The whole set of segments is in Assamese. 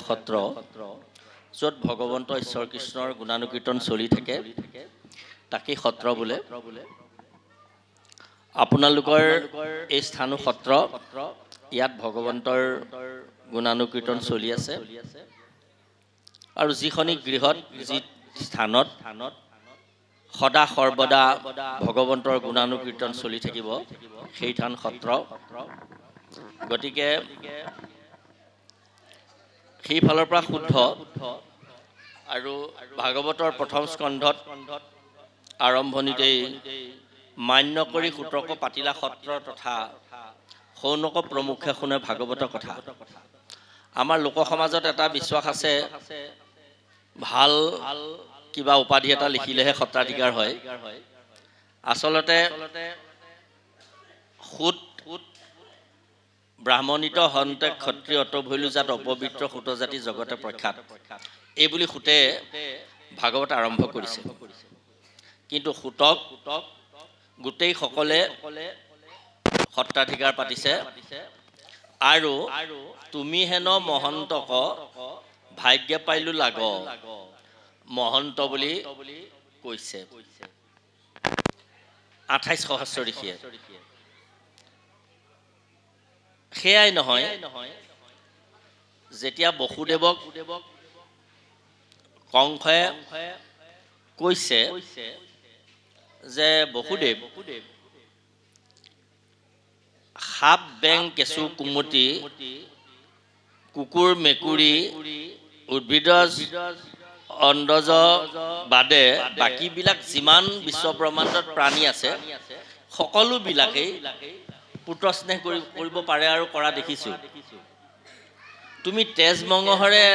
সত্ৰ য'ত ভগৱন্ত ঈশ্বৰ কৃষ্ণৰ গুণানুকীৰ্তন চলি থাকে তাকেই সত্ৰ বোলে। আপোনালোকৰ এই স্থানো সত্ৰ, ইয়াত ভগৱন্তৰ গুণানুকীৰ্তন চলি আছে আৰু যিখনি গৃহত যি স্থানত সদা সৰ্বদা ভগৱন্তৰ গুণানুকীৰ্তন চলি থাকিব সেই থান সত্ৰ। গতিকে সেইফালৰ পৰা শুদ্ধ আৰু ভাগৱতৰ প্ৰথম স্কন্ধত আৰম্ভণিতেই মান্য কৰি সূত্ৰক পাতিলা সত্ৰ তথা সৌনক প্ৰমুখে শুনে ভাগৱত কথা। আমাৰ লোক সমাজত এটা বিশ্বাস আছে, ভাল কিবা উপাধি এটা লিখিলেহে সত্ৰাধিকাৰ হয়। আচলতে সুত ব্ৰাহ্মণিত হন্তে ক্ষত্ৰিয় অতভৈলো জাত অপবিত্ৰ সুত জাতি জগতে প্ৰখ্যাত, এইবুলি সুতে ভাগৱত আৰম্ভ কৰিছে। কিন্তু সুতক গোটেই সকলে সত্ৰাধিকাৰ পাতিছে আৰু তুমি হেন মহন্তক ভাগ্য পাইলো লাগ মহন্ত বুলি কৈছে 28 সহস্ৰ ঋষিয়ে। সেয়াই নহয়, যেতিয়া বসুদেৱক কংসই কৈছে যে বসুদেৱ, সাপ বেং কেঁচু কুমতি কুকুৰ মেকুৰী উদ্ভিদ অণ্ডজ বাদে বাকীবিলাক যিমান বিশ্ব ব্ৰহ্মাণ্ডত প্ৰাণী আছে সকলোবিলাকেই পুত্ৰ স্নেহ কৰিব পাৰে আৰু কৰা দেখিছোঁ। তুমি তেজ মঙহৰে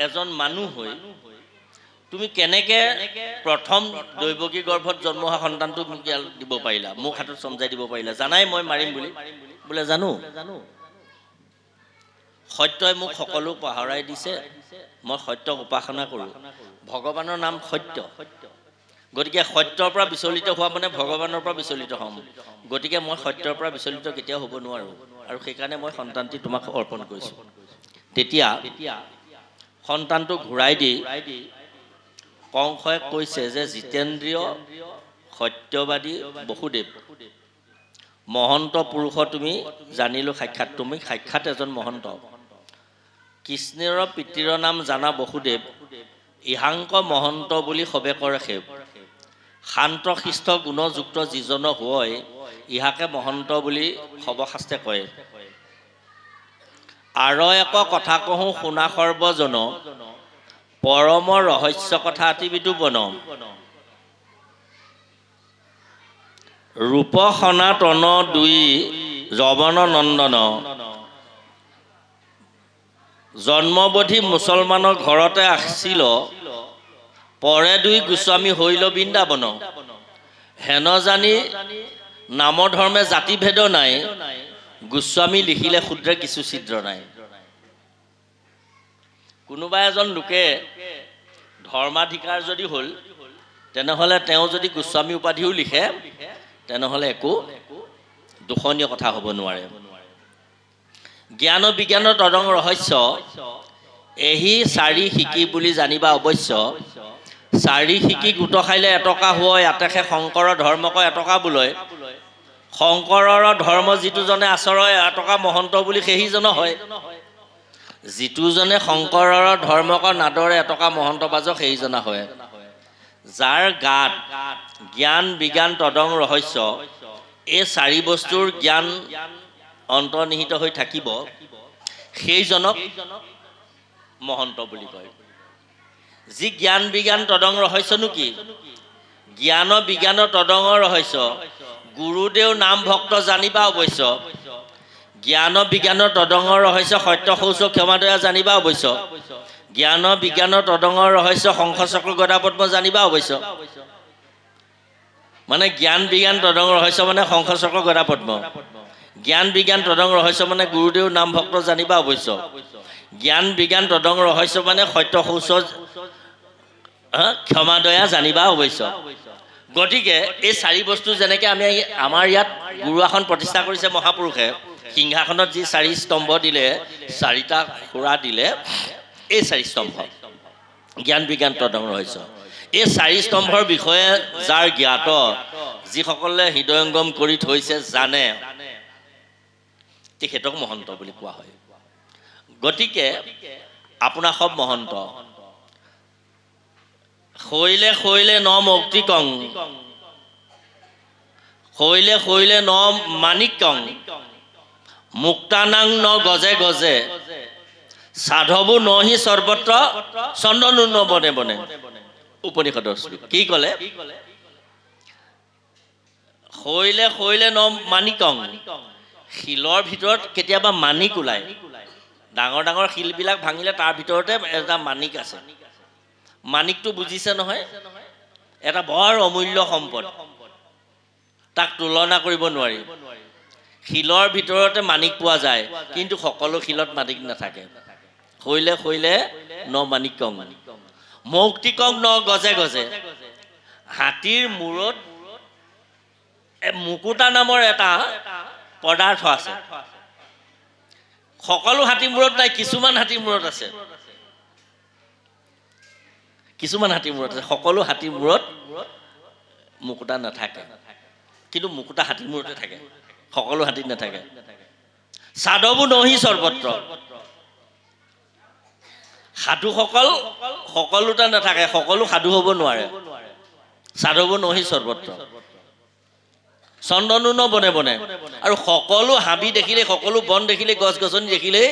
এজন মানুহ হৈ তুমি কেনেকে প্ৰথম দৈৱকী গৰ্ভত জন্ম হোৱা সন্তানটো মোক দিব পাৰিলা, মোক হাতত চমজাই দিব পাৰিলা? জানাই মই মাৰিম বুলি। বোলে জানো, সত্যই মোক সকলো পাহৰাই দিছে, মই সত্যক উপাসনা কৰোঁ, ভগৱানৰ নাম সত্য। গতিকে সত্যৰ পৰা বিচলিত হোৱা মানে ভগৱানৰ পৰা বিচলিত হ'ম। গতিকে মই সত্যৰ পৰা বিচলিত কেতিয়াও হ'ব নোৱাৰোঁ আৰু সেইকাৰণে মই সন্তানটি তোমাক অৰ্পণ কৰিছোঁ। তেতিয়া সন্তানটো ঘূৰাই দি কংসই কৈছে যে জিতেন্দ্ৰিয় সত্যবাদী বসুদেৱ, মহন্ত পুৰুষ তুমি জানিলোঁ সাক্ষাৎ, তুমি সাক্ষাৎ এজন মহন্ত। কৃষ্ণৰ পিতৃৰ নাম জানা বসুদেৱ, ইহাংক মহন্ত বুলি সবে কৰে সেৱ। শান্ত শিষ্ট গুণযুক্ত যিজন হয়, ইহাকে মহন্ত বুলি সবশাস্ত্ৰে কয়। আৰু এক কথা কহোঁ শুনা সৰ্বজন, পৰম ৰহস্য কথা অতি বিদুপন। ৰূপ সনাতন দুই যৱন নন্দন, জন্মবধি মুছলমানৰ ঘৰতে আছিল, পৰে দুই গোস্বামী হৈল বৃন্দাবন। হেন জানি নাম ধৰ্মে জাতি ভেদ নাই, গোস্বামী লিখিলে শুদ্ৰে কিছু ছিদ্ৰ নাই। কোনোবা এজন লোকে ধৰ্মাধিকাৰ যদি হ'ল, তেনেহ'লে তেওঁ যদি গোস্বামী উপাধিও লিখে তেনেহ'লে একো দোষণীয় কথা হ'ব নোৱাৰে। জ্ঞান বিজ্ঞান তদং ৰহস্য, এহি চাৰি শিকি বুলি জানিবা অৱশ্য। চাৰি শিকি গোট খাইলে এটকা হয়, আতেষে শংকৰ ধৰ্মক এটকা বোলয়। শংকৰৰ ধৰ্ম যিটোজনে আচৰয়, এটকা মহন্ত বুলি সেইজন হয়। যিটোজনে শংকৰৰ ধৰ্মক নাদৰে এটকা মহন্ত বাজক সেইজনা হয়। যাৰ গাত জ্ঞান বিজ্ঞান তদং ৰহস্য, এই চাৰি বস্তুৰ জ্ঞান অন্তৰ্নিহিত হৈ থাকিব, সেইজনক মহন্ত বুলি কয়। যি জ্ঞান বিজ্ঞান তদং ৰহস্যনো কি? জ্ঞান বিজ্ঞান তদং ৰহস্য, গুৰুদেৱ নাম ভক্ত জানিবা অৱশ্য। জ্ঞান বিজ্ঞান তদং ৰহস্য, সত্য শৌচ ক্ষমা দয়া জানিবা অৱশ্য। জ্ঞান বিজ্ঞান তদং ৰহস্য, শংখ চক্ৰ গদা পদ্ম জানিবা অৱশ্য। মানে জ্ঞান বিজ্ঞান তদং ৰহস্য মানে শংখ চক্ৰ গদা পদ্ম। জ্ঞান বিজ্ঞান তদং ৰহস্য মানে গুৰুদেৱ নাম ভক্ত জানিবা অৱশ্য। জ্ঞান বিজ্ঞান তদং ৰহস্য মানে সত্য শৌচ ক্ষমা দয়া জানিবা অৱশ্য। গতিকে এই চাৰি বস্তু যেনেকৈ আমি আমাৰ ইয়াত গুৰু আসন প্ৰতিষ্ঠা কৰিছে মহাপুৰুষে, সিংহাসনত যি 4 স্তম্ভ দিলে 4টা খুৰা দিলে এই 4 স্তম্ভ জ্ঞান বিজ্ঞান তদং ৰহস্য এই 4 স্তম্ভৰ বিষয়ে যাৰ জ্ঞাত যিসকলে হৃদয়ংগম কৰি থৈছে জানে তেখেতক মহন্ত বুলি কোৱা হয় গতিকে আপোনাৰ সব মহন্ত খৈলে খৈলে ন মৌক্তিকং খৈলে খৈলে ন মানিকং মুক্তানাং ন গজে গজে সাধৱো নহি সৰ্বত্ৰ চন্দনো ন বনে বনে উপনিষদৰ শ্লোক কি ক'লে খৈলে খৈলে ন মানিকং শিলৰ ভিতৰত কেতিয়াবা মানিক ওলায় ডাঙৰ ডাঙৰ শিলবিলাক ভাঙিলে তাৰ ভিতৰতে এটা মানিক আছে মানিকটো বুজিছে নহয় এটা বৰ অমূল্য সম্পদ তাক তুলনা কৰিব নোৱাৰি শিলৰ ভিতৰতে মানিক পোৱা যায় কিন্তু সকলো শিলত মানিক নাথাকে খৈলে খৈলে ন মানিকং মৌক্তিকং ন গজে গজে হাতীৰ মূৰত মুকুতা নামৰ এটা পদাৰ্থ আছে সকলো হাতীৰ মূৰত নাই কিছুমান হাতীৰ মূৰত আছে সকলো হাতীৰ মূৰত মুকুতা নাথাকে কিন্তু মুকুতা হাতীৰ মূৰতে থাকে সকলো হাতীত নাথাকে সাধৱো নহি সৰ্বত্ৰ সাধুসকল সকলোতে নাথাকে সকলো সাধু হ'ব নোৱাৰে সাধৱো নহি সৰ্বত্ৰ চন্দনো ন বনে বনে আৰু সকলো হাবি দেখিলে সকলো বন দেখিলে গছ গছনি দেখিলে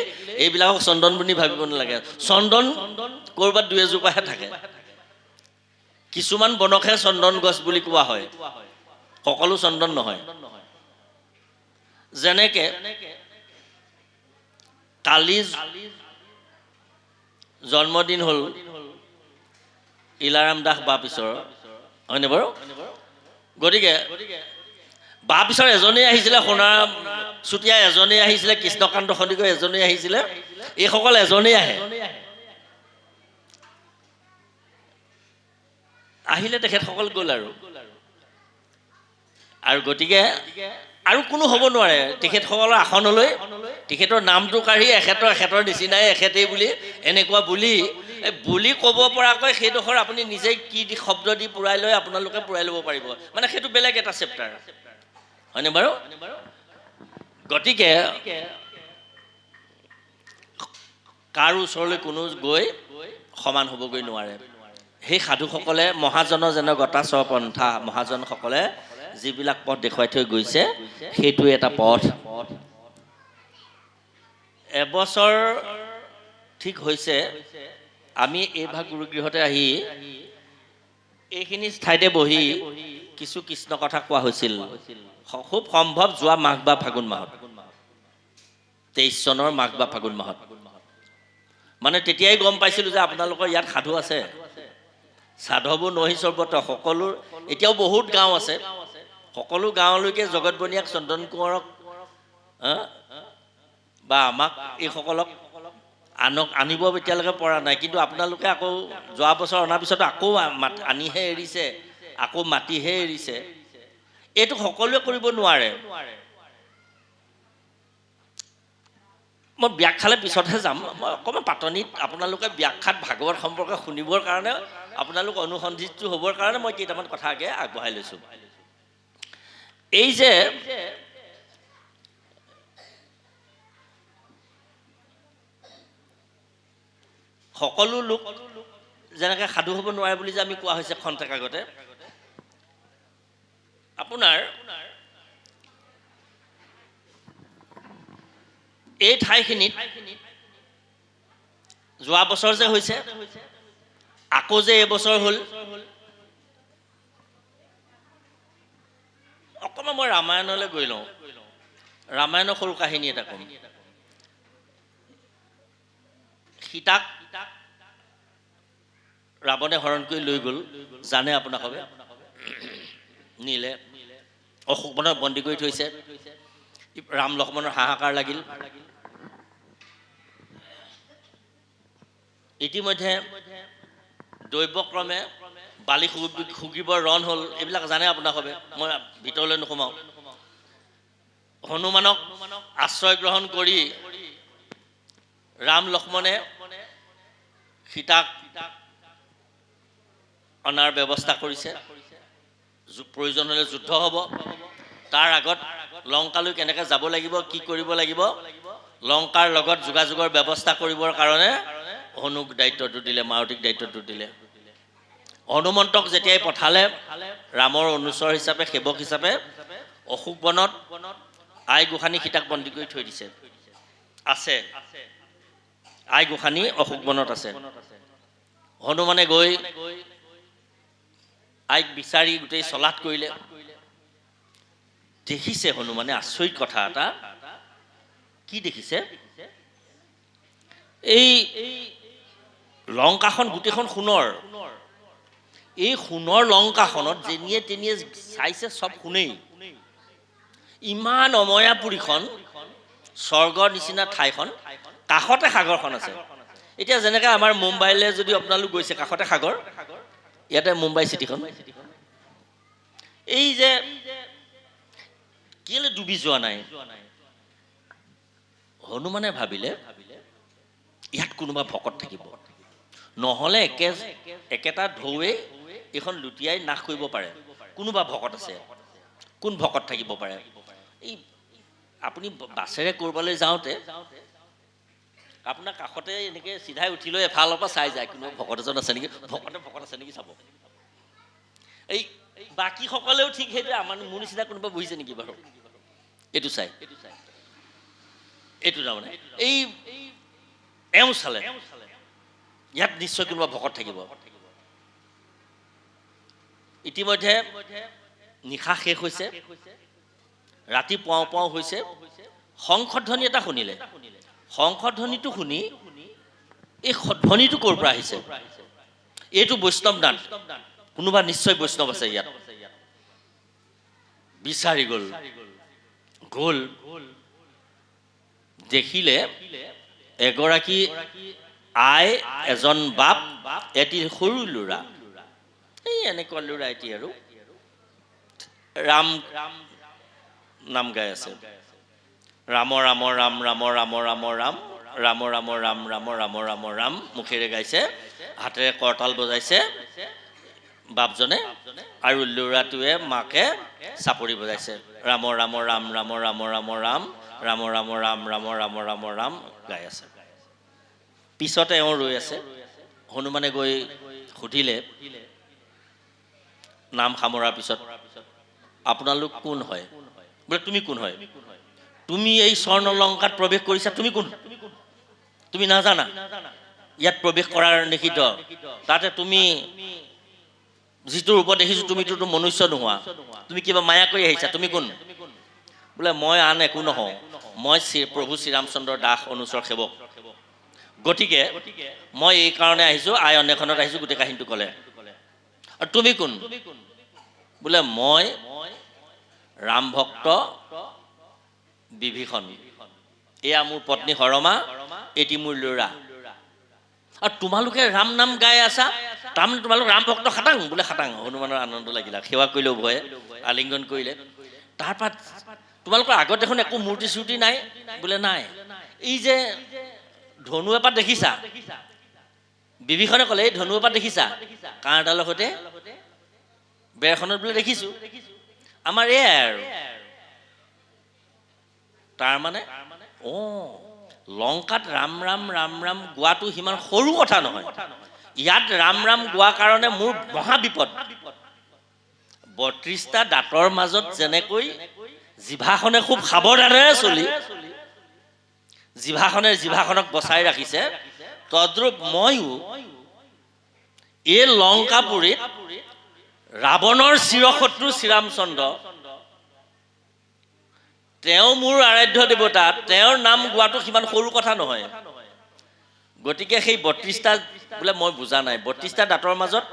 এইবিলাকক চন্দন বুলি ভাবিব নালাগে চন্দন ক'ৰবাত 2 এজোপাহে থাকে কিছুমান বনকহে চন্দন গছ বুলি কোৱা হয় সকলো চন্দন নহয় যেনেকে কালি জন্মদিন হ'ল ইলাৰাম দাস বাপিছৰ হয়নে বাৰু গতিকে বাপিছৰ এজনেই আহিছিলে সোণাৰাম চুতীয়া এজনেই আহিছিলে কৃষ্ণকান্ত সন্দিকৈ এজনেই আহিছিলে এইসকল এজনেই আহে আহিলে তেখেতসকল গ'ল আৰু গতিকে আৰু কোনো হ'ব নোৱাৰে তেখেতসকলৰ আসনলৈ তেখেতৰ নামটো কাঢ়ি এখেতৰ নিচিনাই এখেতেই বুলি এনেকুৱা বুলি ক'ব পৰাকৈ সেইডোখৰ আপুনি নিজেই কি শব্দ দি পুৰাই লৈ আপোনালোকে পুৰাই ল'ব পাৰিব মানে সেইটো বেলেগ এটা চেপ্টাৰ হয়নে বাৰু গতিকে কাৰ ওচৰলৈ কোনো গৈ সমান হ'বগৈ নোৱাৰে সেই সাধুসকলে মহাজনজনগতা স্বপন্থা মহাজনসকলে যিবিলাক পথ দেখুৱাই থৈ গৈছে সেইটোৱে এটা পথ এবছৰ ঠিক হৈছে আমি এইভাগ গুৰুগৃহতে আহি এইখিনি ঠাইতে বহি কিছু কৃষ্ণ কথা কোৱা হৈছিল খুব সম্ভৱ যোৱা মাঘ বা ফাগুন মাহত 23 চনৰ মাঘ বা ফাগুন মাহত মানে তেতিয়াই গম পাইছিলোঁ যে আপোনালোকৰ ইয়াত সাধু আছে সাধৱো নহি সৰ্বত্ৰ সকলো এতিয়াও বহুত গাঁও আছে সকলো গাঁৱলৈকে জগত বনিয়াক চন্দন কোঁৱৰক বা আমাক এইসকলক আনিব এতিয়ালৈকে পৰা নাই কিন্তু আপোনালোকে আকৌ যোৱা বছৰ অনাৰ পিছত আকৌ আনিহে এৰিছে আকৌ মাটিহে এৰিছে এইটো সকলোৱে কৰিব নোৱাৰে মই ব্যাখ্যালে পিছতহে যাম মই অকণমান পাতনিত আপোনালোকে ব্যাখ্যাত ভাগৱত সম্পৰ্কে শুনিবৰ কাৰণে আপোনালোক অনুসন্ধিত হ'বৰ কাৰণে মই কেইটামান কথা আগে আগবঢ়াই লৈছোঁ এই যে সকলো লোক যেনেকৈ সাধু হ'ব নোৱাৰে বুলি যে আমি কোৱা হৈছে খন্তেক আগতে আপোনাৰ এই ঠাইখিনিত যোৱা বছৰ যে হৈছে আকৌ যে এবছৰ হ'ল অকণমান মই ৰামায়ণলৈ গৈ লওঁ ৰামায়ণৰ সৰু কাহিনী এটা ক'ম সীতাক ৰাৱণে হৰণ কৰি লৈ গ'ল জানে আপোনালোকে নিলে অশোকবনত বন্দী কৰি থৈছে ৰাম লক্ষ্মণৰ হাহাকাৰ লাগিল ইতিমধ্যে দৈৱক্ৰমে বালি সুগিবৰ ৰণ হ'ল এইবিলাক জানে আপোনালোকে মই ভিতৰলৈ নোসোমাওঁ হনুমানক আশ্ৰয় গ্ৰহণ কৰি ৰাম লক্ষ্মণে সীতাক অনাৰ ব্যৱস্থা কৰিছে। প্ৰয়োজন হ'লে যুদ্ধ হ'ব। তাৰ আগত লংকালৈ কেনেকৈ যাব লাগিব, কি কৰিব লাগিব, লংকাৰ লগত যোগাযোগৰ ব্যৱস্থা কৰিবৰ কাৰণে হনুক দায়িত্বটো দিলে, মাৰুতিক দায়িত্বটো দিলে। হনুমন্তক যেতিয়াই পঠালে ৰামৰ অনুচৰ হিচাপে, সেৱক হিচাপে, অশোক বনত আই গোসানী সীতাক বন্দী কৰি থৈ দিছে। আছে আই গোসানী অশোক বনত আছে। হনুমানে গৈ আইক বিচাৰি গোটেই চলাত কৰিলে। দেখিছে হনুমানে আচৰিত কথা এটা। কি দেখিছে? এই লংকাখন গোটেইখন সোণৰ। এই সোণৰ লংকাখনত যেনিয়ে তেনিয়ে চাইছে চব সোণেই। ইমান অময়াপুৰীখন, স্বৰ্গৰ নিচিনা ঠাইখন, কাষতে সাগৰখন আছে। এতিয়া যেনেকৈ আমাৰ মুম্বাইলৈ যদি আপোনালোক গৈছে, কাষতে সাগৰ, ইয়াতে মুম্বাই চিটিখন। এই যে কেলে ডুবি যোৱা নাই? হনুমানে ভাবিলে ইয়াত কোনোবা ভকত থাকিব, নহ'লে একেটা ঢৌৱে এইখন লুটিয়াই নাশ কৰিব পাৰে। কোনোবা ভকত আছে। কোন ভকত থাকিব পাৰে? এই আপুনি বাছেৰে ক'ৰবালৈ যাওঁতে আপোনাৰ কাষতে এনেকৈ চিধাই উঠি লৈ এফালৰ পৰা চাই যায় কোনোবা ভকত এজন আছে নেকি, ভকত আছে নেকি চাব। এই বাকীসকলেও ঠিক সেইটোৱে, আমাৰ মোৰ নিচিনা কোনোবা বহিছে নেকি বাৰু, এইটো চাই। এইটো তাৰমানে এই এওঁ চালে ইয়াত নিশ্চয় কোনোবা ভকত থাকিব। ইতিমধ্যে নিশা শেষ হৈছে, ৰাতি পুৱাও পুৱাও হৈছে। শংখধ্বনি এটা শুনিলে। শংখধ্বনিটো শুনি এই ধ্বনিটো ক'ৰ পৰা আহিছে? এইটো বৈষ্ণৱ নাট, কোনোবা নিশ্চয় বৈষ্ণৱ আছে ইয়াত। বিচাৰি গ'ল। দেখিলে এগৰাকী আই, এজন বাপ, এটি সৰু ল'ৰা। এই এনেকুৱা ল'ৰা এটি আৰু ৰাম নাম গাই আছে। ৰাম ৰাম ৰাম ৰাম ৰাম ৰাম ৰাম ৰাম ৰাম ৰাম ৰাম ৰাম ৰাম ৰাম মুখেৰে গাইছে, হাতেৰে কৰতাল বজাইছে বাপজনে, আৰু ল'ৰাটোৱে মাকে চাপৰি বজাইছে। ৰাম ৰাম ৰাম ৰাম ৰাম ৰাম ৰাম ৰাম ৰাম ৰাম ৰাম ৰাম ৰাম ৰাম গাই আছে। পিছতে এওঁ ৰৈ আছে। হনুমানে গৈ সুধিলে নাম সামৰাৰ পিছত, আপোনালোক কোন হয়? বোলে তুমি কোন হয়? তুমি এই স্বৰ্ণলংকাত প্ৰৱেশ কৰিছা, তুমি কোন? তুমি নাজানা ইয়াত প্ৰৱেশ কৰাৰ নিষিদ্ধ। তাতে তুমি যিটো ৰূপত দেখিছোঁ তুমিতো মনুষ্য নোহোৱা, তুমি কিবা মায়া কৰি আহিছা, তুমি কোন? বোলে মই আন একো নহওঁ, মই প্ৰভু শ্ৰীৰামচন্দ্ৰৰ দাস, অনুচৰ, সেৱক। গতিকে মই এই কাৰণে আহিছোঁ, আই অন্বেষণত আহিছোঁ। গোটেই কাহিনীটো ক'লে। আৰু তুমি কোন? বোলে মই ৰাম ভক্ত বিভীষণ, এয়া মোৰ পত্নী সৰমা, এটি মোৰ ল'ৰা। আৰু তোমালোকে ৰাম নাম গাই আছা, তাৰমানে তোমালোক ৰাম ভক্ত খাটাং? বোলে খাটাং। হনুমানৰ আনন্দ লাগিলে, সেৱা কৰিলে উভয়ে, আলিংগন কৰিলে। তাৰপৰা তোমালোকৰ আগত দেখোন একো মূৰ্তি চূৰ্তি নাই? বোলে নাই। এই যে ধনু এপাত দেখিছা? বিভীষণে ক'লে এই ধনু এপাত দেখিছা? কাঁড় এডালৰ সৈতে বেৰখনত বোলে দেখিছোঁ। আমাৰ এয়াই আৰু। তাৰমানে লংকাত ৰাম ৰাম ৰাম ৰাম গোৱাটো সিমান সৰু কথা নহয়। ইয়াত ৰাম ৰাম গোৱাৰ কাৰণে মোৰ মহা বিপদ। ৩২টা দাঁতৰ মাজত যেনেকৈ জিভাখনে খুব সাৱধানেৰে চলি জিভাখনক বচাই ৰাখিছে, তদ্ৰূপ ময়ো এই লংকাপুৰীত ৰাৱণৰ চিৰশত্ৰু শ্ৰীৰামচন্দ্ৰ, তেওঁ মোৰ আৰাধ্য দেৱতা, তেওঁৰ নাম গোৱাটো সিমান সৰু কথা নহয়। গতিকে সেই ৩২টা বোলে মই বুজা নাই, ৩২টা দাঁতৰ মাজত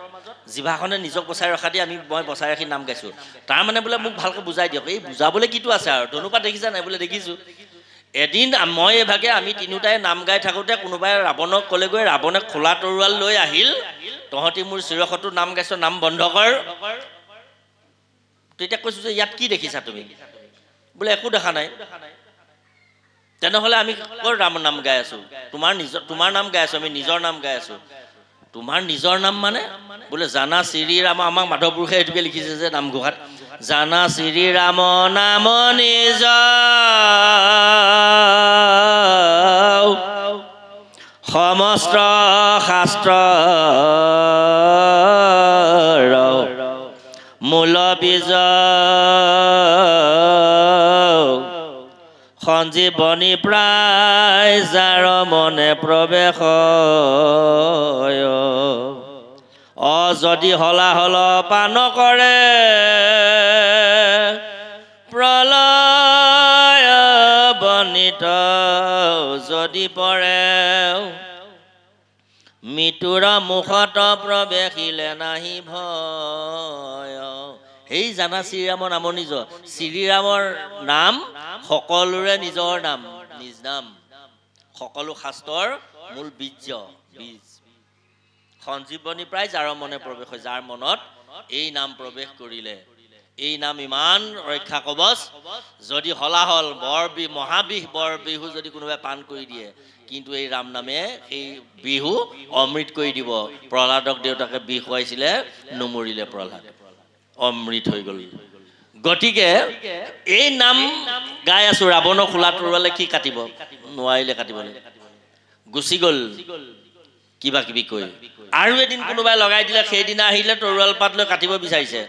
জিভাখনে নিজক বচাই ৰখা দি মই বচাই ৰাখি নাম গাইছোঁ। তাৰমানে বোলে মোক ভালকৈ বুজাই দিয়ক, এই বুজাবলৈ কিটো আছে আৰু? ধনুপাত দেখিছা নাই? বোলে দেখিছোঁ। এদিন মই এভাগে আমি তিনিওটাই নাম গাই থাকোঁতে কোনোবাই ৰাৱণক ক'লেগৈ, ৰাৱণে খোলা তৰোৱাল লৈ আহিল, তহঁতি মোৰ চিৰশত্ৰু নাম গাইছ, নাম বন্ধ কৰ। তেতিয়া কৈছোঁ যে ইয়াত কি দেখিছা তুমি? বোলে একো দেখা নাই। তেনেহ'লে আমি ক'ৰ ৰামৰ নাম গাই আছোঁ? তোমাৰ নাম গাই আছোঁ, আমি নিজৰ নাম গাই আছোঁ। তোমাৰ নিজৰ নাম মানে বোলে জানা শ্ৰী ৰাম, আমাক মাধৱ পুৰুষে এইটোকে লিখিছে যে নামঘোষাত, জানা শ্ৰী ৰাম নাম নিজ সমস্ত শাস্ত্ৰ মূল বীজ সঞ্জীৱনী প্ৰায় যাৰ মনে প্ৰৱেশ যদি হলাহল পান কৰে প্ৰলয় বনিত যদি পৰে মৃত্যুৰ মুখত প্ৰৱেশিলে নাহি ভয়। সেই জানা শ্ৰীৰামৰ নাম নিজ। শ্ৰীৰামৰ নাম সকলোৰে নিজৰ নাম, নিজ নাম। সকলো শাস্ত্ৰৰ মূল বীজ। সঞ্জীৱনী প্ৰায় যাৰ মনে প্ৰৱেশ হয়, যাৰ মনত এই নাম প্ৰৱেশ কৰিলে, এই নাম ইমান ৰক্ষা কৱচ। যদি হলাহল মহাবিষ বৰ বিহু যদি কোনোবাই পান কৰি দিয়ে, কিন্তু এই ৰাম নামে সেই বিহু অমৃত কৰি দিব। প্ৰহ্লাদক দেউতাকে বিষ খুৱাইছিলে, নমৰিলে প্ৰহ্লাদ, অমৃত হৈ গ'ল। গতিকে এই নাম গাই আছো। ৰাৱণক খোলা তৰোৱালে কি কাটিব? নোৱাৰিলে কাটিবলৈ, গুচি গ'ল কিবা কিবি কৈ। আৰু এদিন কোনোবাই লগাই দিলে, সেইদিনা আহিলে তৰোৱাল পাত লৈ কাটিব বিচাৰিছে।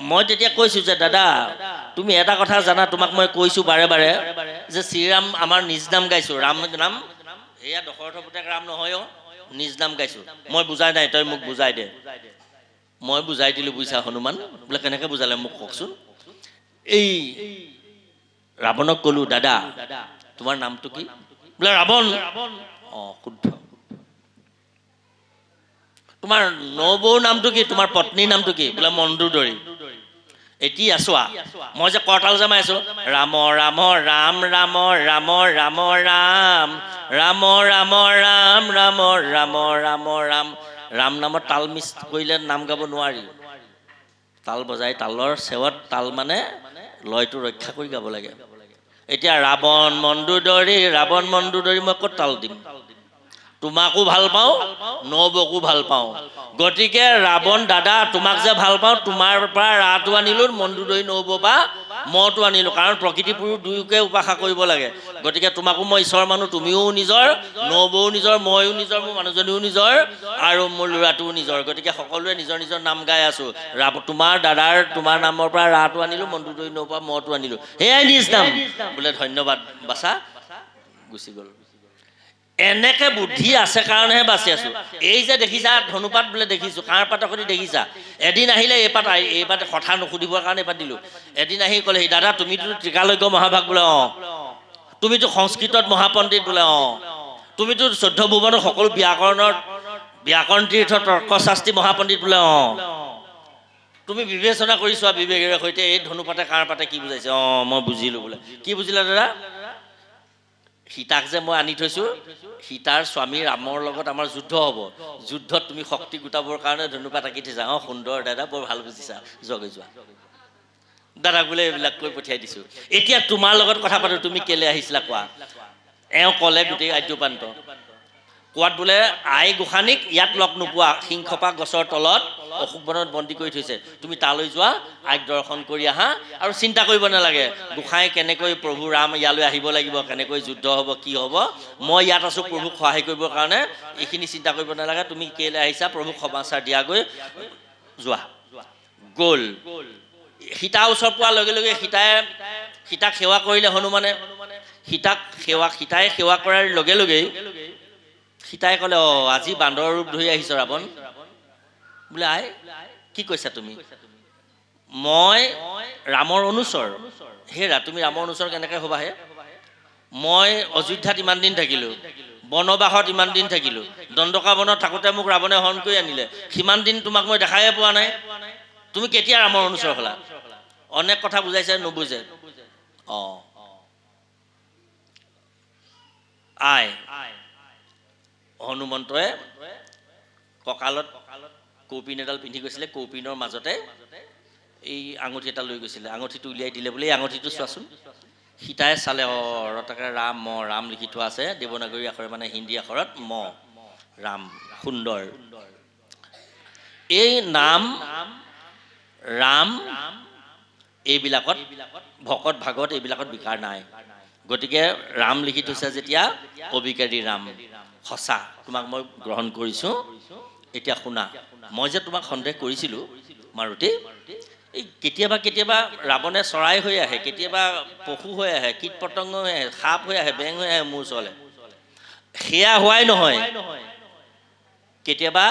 মই তেতিয়া কৈছোঁ যে দাদা তুমি এটা কথা জানা, তোমাক মই কৈছোঁ বাৰে বাৰে যে শ্ৰীৰাম আমাৰ নিজ নাম গাইছোঁ। ৰাম নাম এয়া দশৰথ পুতেক ৰাম নহয়, নিজ নাম গাইছোঁ। মই বুজাই নাই, তই মোক বুজাই দে। মই বুজাই দিলোঁ, বুজিছা হনুমান? বোলে কেনেকৈ বুজালে মোক কওকচোন। এই ৰাৱণক ক'লোঁ, দাদা তোমাৰ নামটো কি? বোলে ৰাৱণ। অঁ শুদ্ধ। তোমাৰ নবৌৰ নামটো কি? তোমাৰ পত্নীৰ নামটো কি? বোলে মন্দোদৰী। এতিয়া চোৱা, মই যে কৰতাল যে মাৰি আছোঁ, ৰাম ৰাম ৰাম ৰাম ৰাম ৰাম ৰাম ৰাম ৰাম ৰাম ৰাম ৰাম ৰাম ৰাম। ৰাম নামত তাল মিছ কৰিলে নাম গাব নোৱাৰি। তাল বজাই, তালৰ চেৱত তাল মানে লয়টো ৰক্ষা কৰি গাব লাগে। এতিয়া ৰাৱণ মন্দোদৰী, ৰাৱণ মন্দোদৰী মই ক'ত তাল দিম? তোমাকো ভাল পাওঁ, নবৌকো ভাল পাওঁ। গতিকে ৰাৱণ দাদা তোমাক যে ভাল পাওঁ, তোমাৰ পৰা ৰাটো আনিলোঁ, মন্দোদৰী নবৌৰ পৰা মটো আনিলোঁ। কাৰণ প্ৰকৃতি পুৰুষ দুয়োকে উপাসা কৰিব লাগে। গতিকে তোমাকো মই ঈশ্বৰ মানুহ, তুমিও নিজৰ, নবৌও নিজৰ, ময়ো নিজৰ, মোৰ মানুহজনীও নিজৰ, আৰু মোৰ ল'ৰাটোও নিজৰ। গতিকে সকলোৱে নিজৰ নিজৰ নাম গাই আছোঁ। তোমাৰ দাদাৰ তোমাৰ নামৰ পৰা ৰাটো আনিলোঁ, মন্দোদৰী নবৌৰ পৰা মটো আনিলোঁ, সেয়াই নিজ নাম। বোলে ধন্যবাদ বাছা, গুচি গ'ল। এনেকে বুদ্ধি আছে কাৰণেহে বাচি আছোঁ। এই যে দেখিছা ধনুপাত বোলে দেখিছোঁ, কাৰ পাতৰ সৈতে দেখিছা? এদিন আহিলে এইপাত কথা নুসুধিবৰ কাৰণে এইপাত দিলোঁ। এদিন আহি ক'লে, দাদা তুমিতো ত্ৰিকালজ্ঞ মহাভাগ। বোলে অঁ। তুমিতো সংস্কৃতত মহাপণ্ডিত। বোলে অঁ। তুমিতো 14 ভুৱনৰ সকলো ব্যাকৰণ তীৰ্থ তৰ্কশাস্ত্ৰী মহাপণ্ডিত। বোলে অঁ। তুমি বিবেচনা কৰি চোৱা বিবেকেৰে সৈতে, এই ধনুপাতে কাৰ পাতে কি বুজাইছে? অঁ মই বুজিলোঁ। বোলে কি বুজিলা দাদা? সীতাক যে মই আনি থৈছোঁ, সীতাৰ স্বামী ৰামৰ লগত আমাৰ যুদ্ধ হ'ব। যুদ্ধত তুমি শক্তি গোটাবৰ কাৰণে ধনুপাত আঁকি থৈছা। অঁ সুন্দৰ দাদা, বৰ ভাল বুজিছা, যোৱাগৈ যোৱা। দাদাক বোলে এইবিলাক কৈ পঠিয়াই দিছোঁ। এতিয়া তোমাৰ লগত কথা পাতোঁ, তুমি কেলৈ আহিছিলা কোৱা? এওঁ ক'লে গোটেই আদ্যপান্ত। কোৱাত বোলে আই গোসানীক ইয়াত লগ নোপোৱা, সিংহপা গছৰ তলত অশোক বনত বন্দী কৰি থৈছে, তুমি তালৈ যোৱা, আইক দৰ্শন কৰি আহা, আৰু চিন্তা কৰিব নালাগে গোসাঁই কেনেকৈ প্ৰভু ৰাম ইয়ালৈ আহিব লাগিব, কেনেকৈ যুদ্ধ হ'ব, কি হ'ব, মই ইয়াত আছোঁ প্ৰভুক সহায় কৰিবৰ কাৰণে, এইখিনি চিন্তা কৰিব নালাগে, তুমি কেলৈ আহিছা প্ৰভুক সমাচাৰ দিয়াগৈ যোৱা। গ'ল। সীতা ওচৰ পোৱাৰ লগে লগে সীতাক সেৱা কৰিলে হনুমানে। সীতাই সেৱা কৰাৰ লগে লগেই সীতাই ক'লে, অঁ আজি বান্দৰৰ ৰূপ ধৰি আহিছ ৰাৱণ। বোলে আই কি কৈছা তুমি? মই ৰামৰ অনুচৰ। হেৰা তুমি ৰামৰ অনুচৰ কেনেকৈ হ'বা হে? মই অযোধ্যাত ইমান দিন থাকিলোঁ, বনবাসত ইমান দিন থাকিলোঁ, দণ্ডকা বনত থাকোঁতে মোক ৰাৱণে হৰণ কৰি আনিলে, সিমান দিন তোমাক মই দেখাই পোৱা নাই। তুমি কেতিয়া ৰামৰ অনুচৰ হ'লা? অনেক কথা বুজাইছে, নুবুজে। অঁ আই হনুমন্তই কঁকালত কৌপিন এডাল পিন্ধি গৈছিলে, কৌপিনৰ মাজতে এই আঙুঠি এটা লৈ গৈছিলে, আঙুঠিটো উলিয়াই দিলে বোলে, এই আঙুঠিটো চোৱাচোন। সীতাই চালে, তাকে ৰাম ৰাম লিখি থোৱা আছে দেৱনাগৰী আখৰে, মানে হিন্দী আখৰত ৰাম, সুন্দৰ। এই নাম ৰাম এইবিলাকত ভকত ভাগত এইবিলাকত বিকাৰ নাই। গতিকে ৰাম লিখি থৈছে যেতিয়া অবিকাৰী ৰাম, সঁচা, তোমাক মই গ্ৰহণ কৰিছোঁ। এতিয়া শুনা, মই যে তোমাক সন্দেহ কৰিছিলোঁ মাৰুতি, এই কেতিয়াবা কেতিয়াবা ৰাৱণে চৰাই হৈ আহে, কেতিয়াবা পশু হৈ আহে, কীট পতংগ হৈ আহে, সাপ হৈ আহে, বেং হৈ আহে মোৰ ওচৰলৈ। সেয়া হোৱাই নহয়, কেতিয়াবা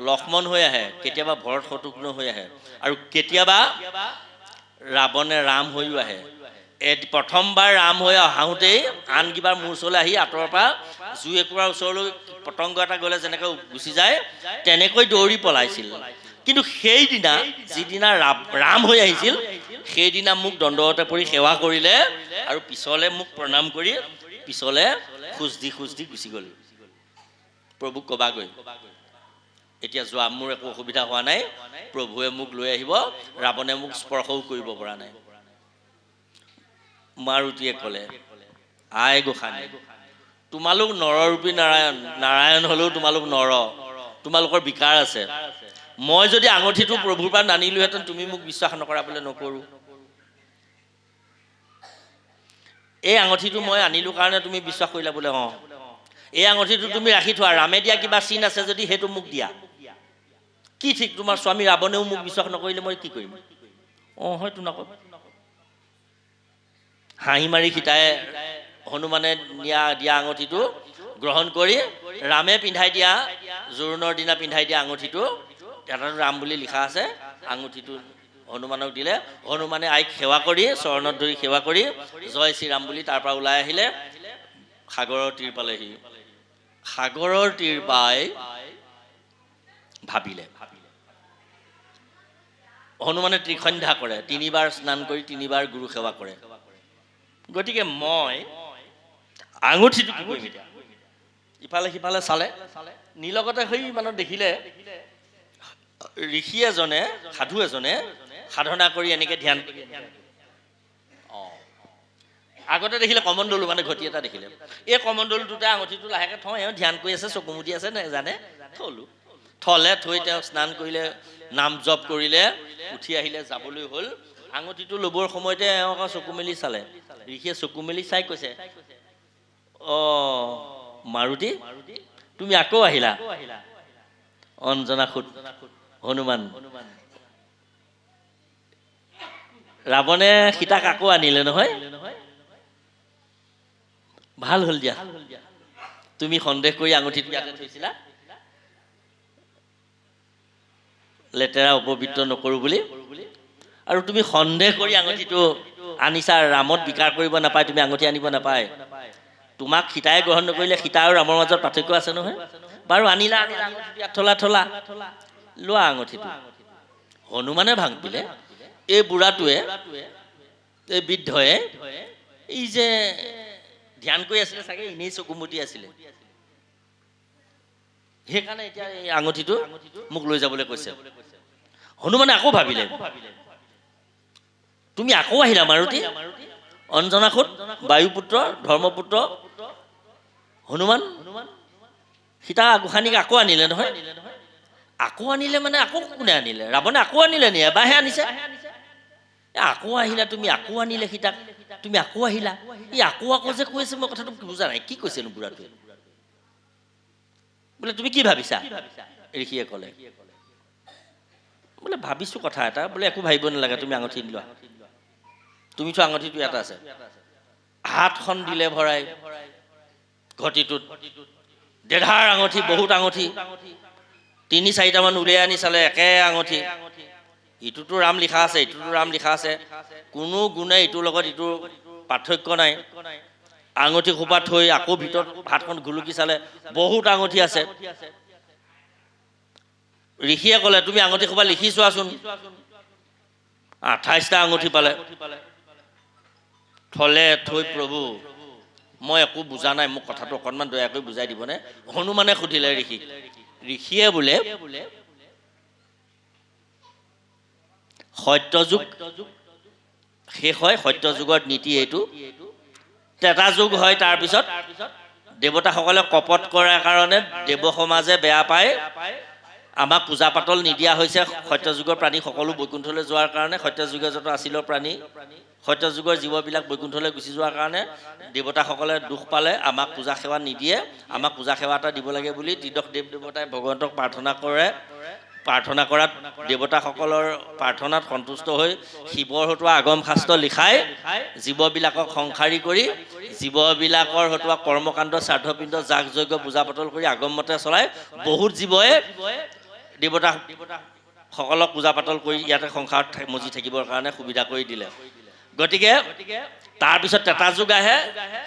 লক্ষ্মণ হৈ আহে, কেতিয়াবা ভৰত শত্ৰুঘ্ন হৈ আহে, আৰু কেতিয়াবা ৰাৱণে ৰাম হৈও আহে। প্ৰথমবাৰ ৰাম হৈ আহোঁতেই আন কিবাৰ মোৰ ওচৰলৈ আহি আঁতৰৰ পৰা জুই একুৰাৰ ওচৰলৈ পতংগ এটা গ'লে যেনেকৈ গুচি যায়, তেনেকৈ দৌৰি পলাইছিল। কিন্তু সেইদিনা যিদিনা ৰাম হৈ আহিছিল, সেইদিনা মোক দণ্ডৱতে পৰি সেৱা কৰিলে, আৰু পিছলে মোক প্ৰণাম কৰি পিছলে খোজ দি গুচি গ'ল। প্ৰভুক ক'বাগৈ, এতিয়া যোৱা, মোৰ একো অসুবিধা হোৱা নাই, প্ৰভুৱে মোক লৈ আহিব, ৰাৱণে মোক স্পৰ্শও কৰিব পৰা নাই। মাৰুতিয়ে ক'লে, আই গোসাঁনী, তোমালোক নৰৰূপী নাৰায়ণ, নাৰায়ণ হ'লেও তোমালোক নৰ, তোমালোকৰ বিকাৰ আছে। মই যদি আঙুঠিটো প্ৰভুৰ পৰা নানিলোহেঁতেন, তুমি মোক বিশ্বাস নকৰা বোলে নকৰোঁ। এই আঙুঠিটো মই আনিলোঁ কাৰণে তুমি বিশ্বাস কৰিলা বোলে, এই আঙুঠিটো তুমি ৰাখি থোৱা, ৰামে দিয়া কিবা চিন আছে যদি সেইটো মোক দিয়া। কি ঠিক, তোমাৰ স্বামী ৰাৱণেও মোক বিশ্বাস নকৰিলে মই কি কৰিম? হয়তো নকওঁ। হাঁহি মাৰি সীতাই হনুমানে দিয়া আঙুঠিটো গ্ৰহণ কৰি, ৰামে পিন্ধাই দিয়া, জোৰোণৰ দিনা পিন্ধাই দিয়া আঙুঠিটো, এটাতো ৰাম বুলি লিখা আছে, আঙুঠিটো হনুমানক দিলে। হনুমানে আইক সেৱা কৰি, চৰণত ধৰি সেৱা কৰি, জয় শ্ৰীৰাম বুলি তাৰ পৰা ওলাই আহিলে, সাগৰৰ তীৰ পালেহি। সাগৰৰ তীৰ পাই ভাবিলে, হনুমানে ত্ৰিসন্ধ্যা কৰে, 3বাৰ স্নান কৰি 3বাৰ গুৰু সেৱা কৰে। গতিকে মই আঙুঠিটো কি কৰিম এতিয়া? ইফালে সিফালে চালে, নিলগতে সেই মানুহ দেখিলে ঋষি এজনে, সাধু এজনে সাধনা কৰি এনেকে ধ্যান, আগতে দেখিলে কমণ্ডলু, মানে ঘটি এটা দেখিলে, এই কমণ্ডলুটোতে আঙুঠিটো লাহেকে থওঁ, এওঁ ধ্যান কৰি আছে, চকু মুদি আছে, জানে, থলে থৈ তেওঁ স্নান কৰিলে, নাম জপ কৰিলে, উঠি আহিলে, যাবলৈ হ'ল। আঙুঠিটো ল'বৰ সময়তে এওঁ আকৌ চকু মেলি চালে, ঋষিয়ে চকু মেলি চাই কৈছে, মাৰুতি, তুমি আকৌ আহিলা? অঞ্জনা সুত হনুমান, ৰাৱণে সীতাক আকৌ আনিলে নহয়, ভাল হ'ল দিয়া, তুমি সন্দেহ কৰি আঙুঠিটো ইয়াতে থৈছিলা, লেতেৰা অপবিত্ৰ নকৰোঁ বুলি, আৰু তুমি সন্দেহ কৰি আঙুঠিটো আনিছা, ৰামত বিকাৰ কৰিব নাপায়, তুমি আঙুঠি আনিব নাপায়। তোমাক সীতাই গ্ৰহণ নকৰিলে, সীতা আৰু ৰামৰ মাজত পাৰ্থক্য আছে নহয়। বাৰু আনিলা, আঙুঠিটো ইয়াত থলা, লোৱা আঙুঠিটো। হনুমানে ভাবিলে, এই বুঢ়াটোৱে, এই বৃদ্ধয়ে, এই যে ধ্যান কৰি আছিলে চাগে, এনেই চকু মুদি আছিলে, সেইকাৰণে এতিয়া এই আঙুঠিটো মোক লৈ যাবলৈ কৈছে। হনুমানে আকৌ ভাবিলে, তুমি আকৌ আহিলা মাৰুতি? অঞ্জনাসুত, বায়ুপুত্ৰ, ধৰ্মপুত্ৰ হনুমান, সীতা গোসাঁনীক আকৌ আনিলে নহয়। আকৌ আনিলে মানে আকৌ কোনে আনিলে? ৰাৱণে আকৌ আনিলে নি? এবাৰহে আনিছে। আকৌ আহিলা তুমি, আকৌ আনিলে সীতাক, তুমি আকৌ আহিলা। ই আকৌ যে কৈছে, মই কথাটো বুজা নাই, কি কৈছেনো বুঢ়াটোৱে? বোলে তুমি কি ভাবিছা? ঋষিয়ে ক'লে, বোলে ভাবিছো কথা এটা। বোলে একো ভাবিব নালাগে, তুমি আঙুঠি লোৱা, তুমি চোৱা আঙুঠিটো ইয়াত আছে। হাতখন দিলে ভৰাই ঘটিটোত, দেধাৰ আঙুঠি, বহুত আঙুঠি, 3-4টামান উলিয়াই আনি চালে, একে আঙুঠি, ইটোতো ৰাম লিখা আছে, ইটোতো ৰাম লিখা আছে, কোনো গুণে ইটোৰ লগত ইটোৰ পাৰ্থক্য নাই। আঙুঠি সোপা থৈ আকৌ ভিতৰত হাতখন ঘুলুকি চালে, বহুত আঙুঠি আছে। ঋষিয়ে ক'লে, তুমি আঙুঠি সোপা লিখি চোৱাচোন। 28টা আঙুঠি পালে। থলে থৈ, প্ৰভু মই একো বুজা নাই, মোক কথাটো অকণমান দয়া কৰি বুজাই দিবনে? হনুমানে সুধিলে ঋষিক। ঋষিয়ে বোলে, সত্যযুগ শেষ হয়, সত্যযুগৰ নীতি এইটো। ত্ৰেতা যুগ হয়, তাৰপিছত দেৱতাসকলে কপট কৰাৰ কাৰণে দেৱ সমাজে বেয়া পায়, আমাক পূজা পাতল নিদিয়া হৈছে। সত্যযুগৰ প্ৰাণী সকলো বৈকুণ্ঠলৈ যোৱাৰ কাৰণে, সত্যযুগৰ যত আছিলৰ প্ৰাণী, সত্যযুগৰ জীৱবিলাক বৈকুণ্ঠলৈ গুচি যোৱাৰ কাৰণে দেৱতাসকলে দুখ পালে, আমাক পূজা সেৱা নিদিয়ে, আমাক পূজা সেৱা এটা দিব লাগে বুলি ত্ৰিদশ দেৱ দেৱতাই ভগৱন্তক প্ৰাৰ্থনা কৰে। প্ৰাৰ্থনা কৰাত দেৱতাসকলৰ প্ৰাৰ্থনাত সন্তুষ্ট হৈ শিৱৰ হতুৱা আগম শাস্ত্ৰ লিখাই জীৱবিলাকক সংসাৰী কৰি, জীৱবিলাকৰ হতুৱা কৰ্মকাণ্ড শ্ৰাদ্ধপিণ্ড যাগ যজ্ঞ পূজা পাতল কৰি আগমমতে চলাই বহুত জীৱই দেৱতাসকলক পূজা পাতল কৰি ইয়াতে সংসাৰত মজি থাকিবৰ কাৰণে সুবিধা কৰি দিলে। গতিকে তাৰপিছত ত্ৰেতা যুগ আহে।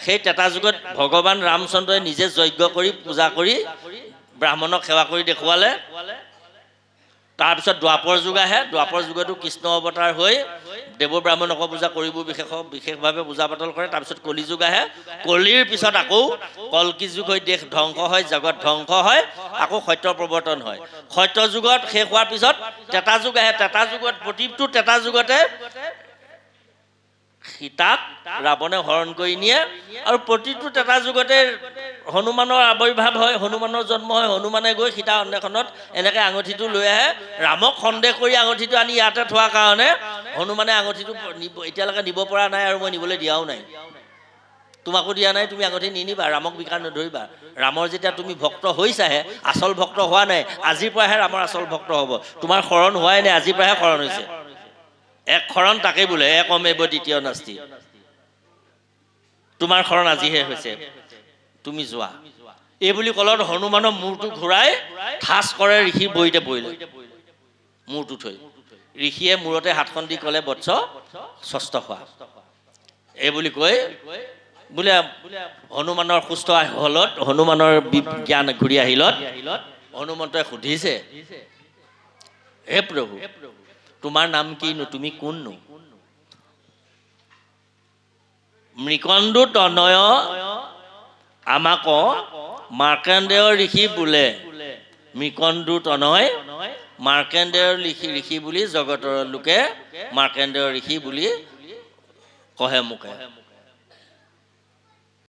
সেই ত্ৰেতা যুগত ভগৱান ৰামচন্দ্ৰই নিজে যজ্ঞ কৰি পূজা কৰি ব্ৰাহ্মণক সেৱা কৰি দেখুৱালে। তাৰপিছত দ্বাপৰ যুগ আহে। দ্বাপৰ যুগতো কৃষ্ণ অৱতাৰ হৈ দেৱ ব্ৰাহ্মণক পূজা কৰিব বিশেষভাৱে পূজা পাতল কৰে। তাৰপিছত কলি যুগ আহে। কলিৰ পিছত আকৌ কল্কি যুগ হৈ দেশ ধ্বংস হয়, জগত ধ্বংস হয়, আকৌ সত্য প্ৰৱৰ্তন হয়। সত্য যুগত শেষ হোৱাৰ পিছত ত্ৰেতা যুগ আহে। ত্ৰেতা যুগত প্ৰতিটো ত্ৰেতা যুগতে সীতাক ৰাৱণে হৰণ কৰি নিয়ে, আৰু প্ৰতিটো ত্ৰেতা যুগতে হনুমানৰ আৱিৰ্ভাৱ হয়, হনুমানৰ জন্ম হয়। হনুমানে গৈ সীতা অন্বেষণত এনেকৈ আঙঠিটো লৈ আহে। ৰামক সন্দেহ কৰি আঙঠিটো আনি ইয়াতে থোৱাৰ কাৰণে হনুমানে আঙঠিটো এতিয়ালৈকে নিব পৰা নাই, আৰু মই নিবলৈ দিয়াও নাই। তোমাকো দিয়া নাই, তুমি আঙঠি নিনিবা, ৰামক বিকাৰ নধৰিবা। ৰামৰ যেতিয়া তুমি ভক্ত হৈছাহে, আচল ভক্ত হোৱা নাই, আজিৰ পৰাহে ৰামৰ আচল ভক্ত হ'ব। তোমাৰ শৰণ হোৱাই নাই, আজিৰ পৰাহে শৰণ হৈছে। এক শৰণ তাকেই বোলে, একমেৱ দ্বিতীয় নাস্তি। তোমাৰ শৰণ আজিহে হৈছে, তুমি যোৱা। এই বুলি ক'লত হনুমানৰ মূৰটো ঘূৰাই ঠাচ কৰে ঋষিৰ বহিতে পৰিলে, মূৰটো থৈ। ঋষিয়ে মূৰতে হাতখন দি ক'লে, বৎস স্বস্থ হোৱা। এই বুলি কৈ বোলে হনুমানৰ সুস্থ হলত, হনুমানৰ জ্ঞান ঘূৰি আহিলত হনুমন্তই সুধিছে, হে প্ৰভু, তোমাৰ নাম কিনো, তুমি কোননো? মৃকন্দু তনয় আমাক মাৰ্কেন্দেয় ঋষি বোলে। মৃকন্দু তনয় মাৰ্কেন্দেয় ঋষি বুলি জগতৰ লোকে মাৰ্কেন্দেয় ঋষি বুলি কহে মোকে।